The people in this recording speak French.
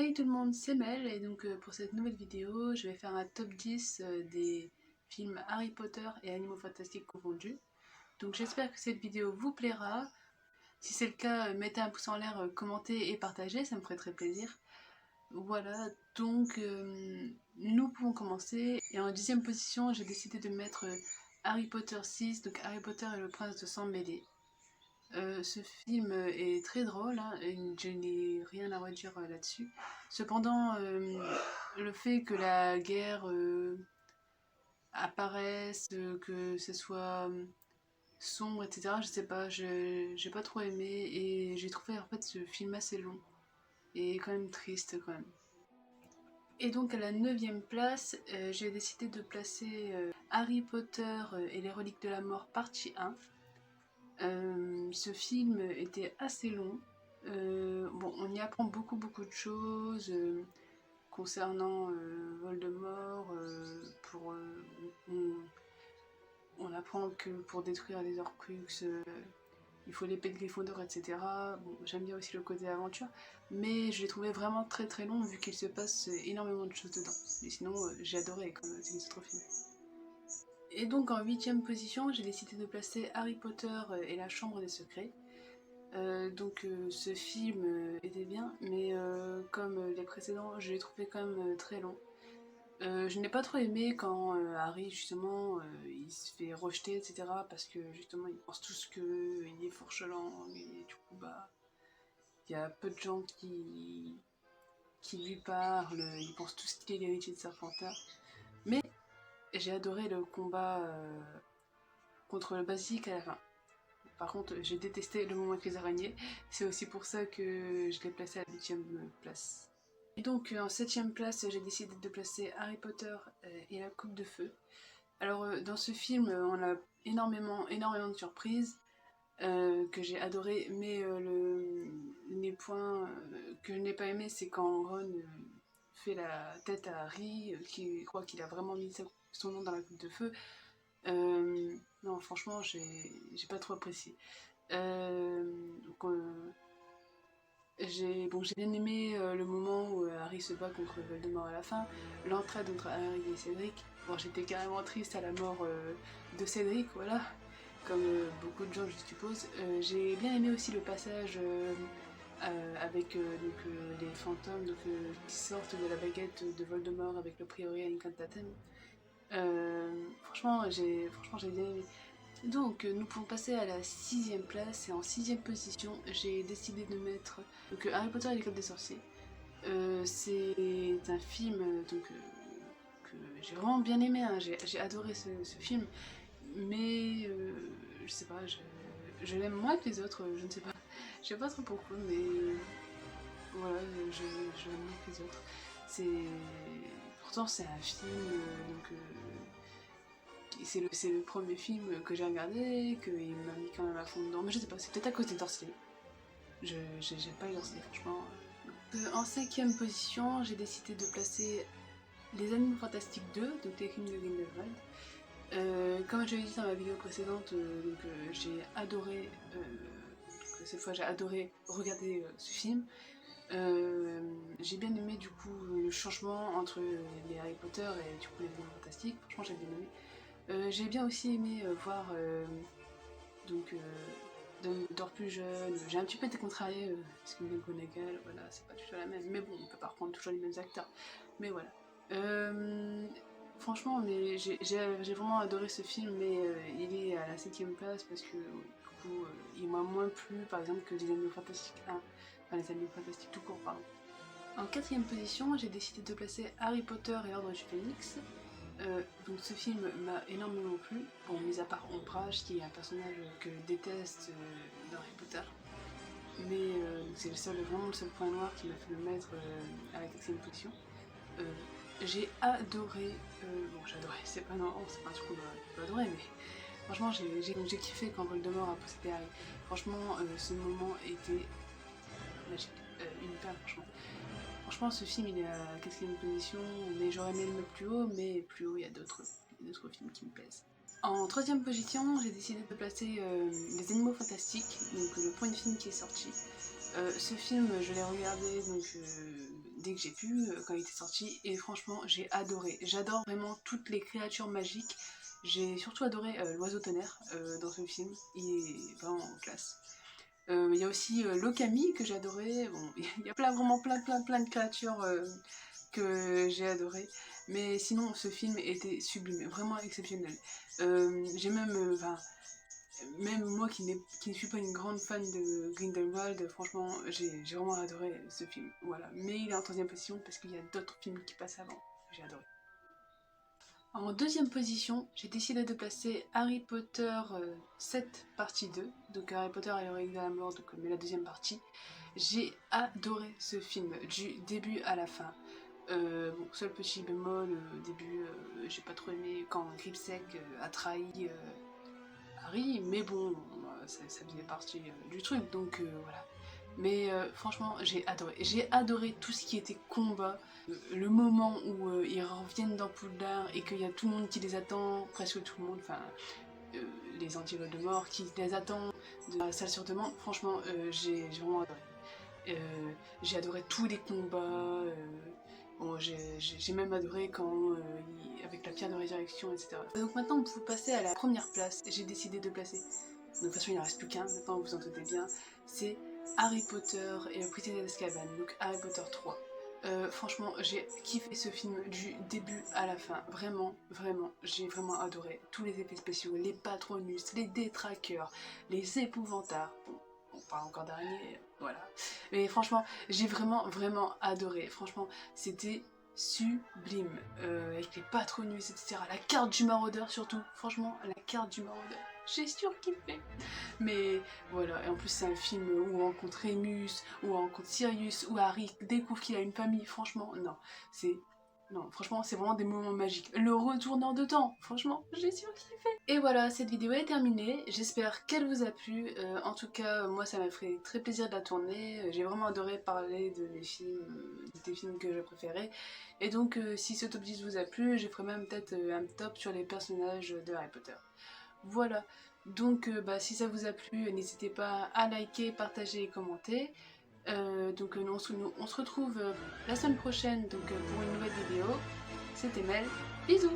Hey tout le monde, c'est Mel et donc pour cette nouvelle vidéo, je vais faire un top 10 des films Harry Potter et Animaux Fantastiques confondus. Donc j'espère que cette vidéo vous plaira. Si c'est le cas, mettez un pouce en l'air, commentez et partagez, ça me ferait très plaisir. Voilà, donc nous pouvons commencer. Et en 10e position, j'ai décidé de mettre Harry Potter 6, donc Harry Potter et le prince de sang mêlé. Ce film est très drôle, hein, et je n'ai rien à redire là-dessus. Cependant, le fait que la guerre apparaisse, que ce soit sombre, etc., je sais pas, j'ai pas trop aimé et j'ai trouvé en fait ce film assez long et quand même triste quand même. Et donc à la 9e place, j'ai décidé de placer Harry Potter et les reliques de la mort partie 1. Ce film était assez long. Bon, on y apprend beaucoup de choses concernant Voldemort. On apprend que pour détruire les Horcruxes, il faut l'épée de Gryffondor, etc. Bon, j'aime bien aussi le côté aventure, mais je l'ai trouvé vraiment très long vu qu'il se passe énormément de choses dedans. Mais sinon, j'ai adoré comme les autres films. Et donc en 8e position, j'ai décidé de placer Harry Potter et la Chambre des Secrets. Ce film était bien, mais comme les précédents, je l'ai trouvé quand même très long. Je n'ai pas trop aimé quand Harry, justement, il se fait rejeter, etc. Parce que, justement, ils pensent tous qu'il est fourchelant, et du coup, bah, il y a peu de gens qui lui parlent, ils pensent tous qu'il est l'héritier de Serpentard. Mais j'ai adoré le combat contre le Basique à la fin. Par contre, j'ai détesté le moment avec les araignées. C'est aussi pour ça que je l'ai placé à la 8e place. Et donc, en 7e place, j'ai décidé de placer Harry Potter et la Coupe de Feu. Alors, dans ce film, on a énormément de surprises que j'ai adoré, mais les points que je n'ai pas aimé, c'est quand Ron fait la tête à Harry, qui croit qu'il a vraiment mis son nom dans la Coupe de Feu. Non, franchement, j'ai pas trop apprécié. Donc, j'ai bien aimé le moment où Harry se bat contre Voldemort à la fin, l'entraide entre Harry et Cédric. Bon, j'étais carrément triste à la mort de Cédric, voilà, comme beaucoup de gens, je suppose. J'ai bien aimé aussi le passage avec les fantômes qui sortent de la baguette de Voldemort avec le Priori Incantatem. Franchement, j'ai bien aimé. Donc, nous pouvons passer à la 6e place, et en 6e position, j'ai décidé de mettre Harry Potter et l'école des sorciers. C'est un film que j'ai vraiment bien aimé, hein. J'ai adoré ce film, mais je sais pas, je l'aime moins que les autres, je ne sais pas. Je sais pas trop pourquoi, mais voilà, je l'aime moins que les autres. Pourtant, c'est un film, c'est le premier film que j'ai regardé, qu'il m'a mis quand même à fond dedans. Mais je sais pas, c'est peut-être à cause des Dursley. J'aime pas les Dursley, franchement. En 5e position, j'ai décidé de placer Les Animaux Fantastiques 2, donc les films de Grindelwald. Comme je l'ai dit dans ma vidéo précédente, j'ai adoré, cette fois j'ai adoré regarder ce film. J'ai bien aimé du coup le changement entre les Harry Potter et du coup les Animaux Fantastiques, franchement j'ai bien aimé. J'ai bien aussi aimé voir Dumbledore plus jeune. J'ai un petit peu été contrariée parce que McGonagall, voilà, c'est pas du tout la même. Mais bon, on peut pas reprendre toujours les mêmes acteurs. Mais voilà. Franchement, mais j'ai vraiment adoré ce film, mais il est à la 7e place parce que du coup, il m'a moins plu par exemple que Les Animaux Fantastiques 1. Enfin, Les Animaux Fantastiques tout court, pardon. En 4e position, j'ai décidé de placer Harry Potter et l'Ordre du Phénix. Donc ce film m'a énormément plu, bon, mis à part Ombrage qui est un personnage que je déteste dans Harry Potter, mais c'est vraiment le seul point noir qui m'a fait le mettre à la 4e position. J'ai adoré, bon j'ai adoré, c'est pas un truc qu'on peut adorer, mais franchement j'ai kiffé quand Voldemort a possédé Harry. Franchement ce moment était magique, une perle franchement. Franchement, ce film il est à la 4e position, mais j'aurais aimé le mettre plus haut, mais plus haut il y a d'autres films qui me plaisent. En 3e position, j'ai décidé de placer Les Animaux Fantastiques, donc le premier film qui est sorti. Ce film, je l'ai regardé dès que j'ai pu, quand il était sorti, et franchement j'ai adoré. J'adore vraiment toutes les créatures magiques. J'ai surtout adoré l'oiseau tonnerre dans ce film, il est vraiment classe. Il y a aussi l'Okami que j'ai adoré. Bon, il y a vraiment plein de créatures que j'ai adoré. Mais sinon, ce film était sublime, vraiment exceptionnel. J'ai même, même moi qui ne suis pas une grande fan de Grindelwald, franchement, j'ai vraiment adoré ce film. Voilà. Mais il est en troisième position parce qu'il y a d'autres films qui passent avant. J'ai adoré. En deuxième position, j'ai décidé de placer Harry Potter 7 partie 2, donc Harry Potter et les reliques de la mort, donc, mais la deuxième partie. J'ai adoré ce film, du début à la fin. Bon, seul petit bémol, au début, j'ai pas trop aimé quand Gripsec a trahi Harry, mais bon, ça faisait partie du truc, donc voilà. Mais franchement, j'ai adoré tout ce qui était combat. Le moment où ils reviennent dans Poudlard et qu'il y a tout le monde qui les attend, presque tout le monde, enfin les anti-Voldemort qui les attend de la salle sur demande, franchement j'ai vraiment adoré. J'ai adoré tous les combats, bon, j'ai même adoré quand, avec la pierre de résurrection, etc. Donc maintenant, vous passez à la première place, j'ai décidé de placer, de toute façon il n'en reste plus qu'un, maintenant vous en doutez bien, c'est Harry Potter et le prisonnier d'Azkaban, donc Harry Potter 3. Franchement, j'ai kiffé ce film du début à la fin, vraiment, j'ai vraiment adoré tous les effets spéciaux, les patronus, les détraqueurs, les épouvantards, bon, on parle encore d'araignées, voilà. Mais franchement, j'ai vraiment adoré, franchement, c'était sublime, avec les patronus, etc. La carte du maraudeur surtout, franchement, la carte du maraudeur. J'ai surkiffé. Mais voilà, et en plus c'est un film où on rencontre Remus, où on rencontre Sirius, où Harry découvre qu'il a une famille, franchement, non, c'est... Non, franchement, c'est vraiment des moments magiques. Le retourneur de temps, franchement, j'ai surkiffé. Et voilà, cette vidéo est terminée. J'espère qu'elle vous a plu. En tout cas, moi, ça m'a fait très plaisir de la tourner. J'ai vraiment adoré parler de mes films, des films que je préférais. Et donc, si ce top 10 vous a plu, je ferai même peut-être un top sur les personnages de Harry Potter. Voilà, donc si ça vous a plu, n'hésitez pas à liker, partager et commenter. Donc nous, on se retrouve la semaine prochaine donc, pour une nouvelle vidéo. C'était Mel, bisous!